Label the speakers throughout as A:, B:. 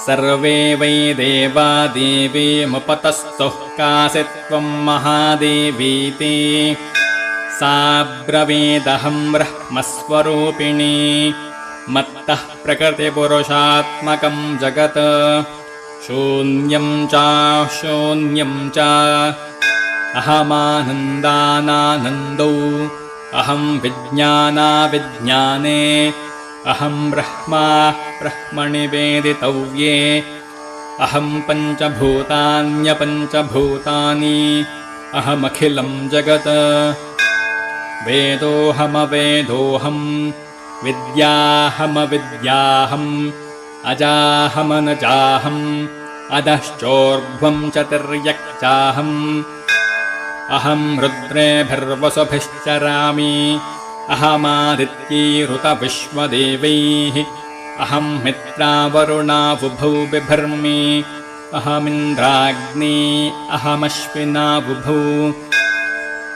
A: सर्वे वै देवा देवीमुपतस्तुः कासि त्वं महादेवीति सा ब्रवीदहं ब्रह्मस्वरूपिणी मत्तः प्रकृतिपुरुषात्मकं जगत् शून्यं च अहमानन्दानानन्दौ अहं विज्ञानाविज्ञाने अहं ब्रह्मा ब्रह्मणि वेदितव्ये अहं पञ्चभूतान्यपञ्चभूतानि अहमखिलं जगत् वेदोऽहमवेदोऽहं विद्याहमविद्याहम् अजाहमनजाहम् अधश्चोर्ध्वं च तिर्यक्चाहम् अहं रुद्रेभिर्वसुभिश्चरामि अहमादित्यैरुतविश्वदेवैः अहं मित्रावरुणावुभौ बिभर्मि अहमिन्द्राग्नी अहमश्विनावुभौ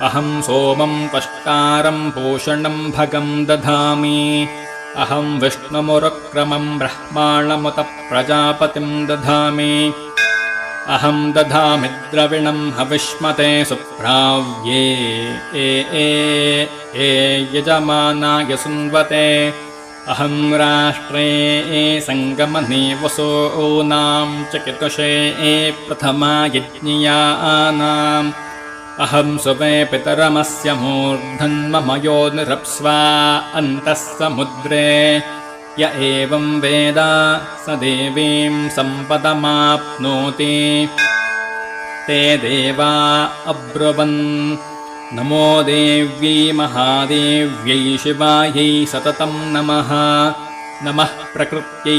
A: अहं सोमं त्वष्टारं पोषणं भगं दधामि अहं विष्णुमुरुक्रमं ब्रह्माणमुत प्रजापतिं दधामि अहं दधामि द्रविणं हविष्मते सुप्राव्ये यजमानाय सुन्वते अहं राष्ट्रे सङ्गमने वसूनां चकितुषे प्रथमायज्ञियानाम् अहं सुवे पितरमस्य मूर्धन्मम योनिरप्स्वा अन्तः समुद्रे य एवं वेद स देवीं सम्पदमाप्नोति ते देवा अब्रुवन् नमो देव्यै महादेव्यै शिवायै सततं नमः नमः प्रकृत्यै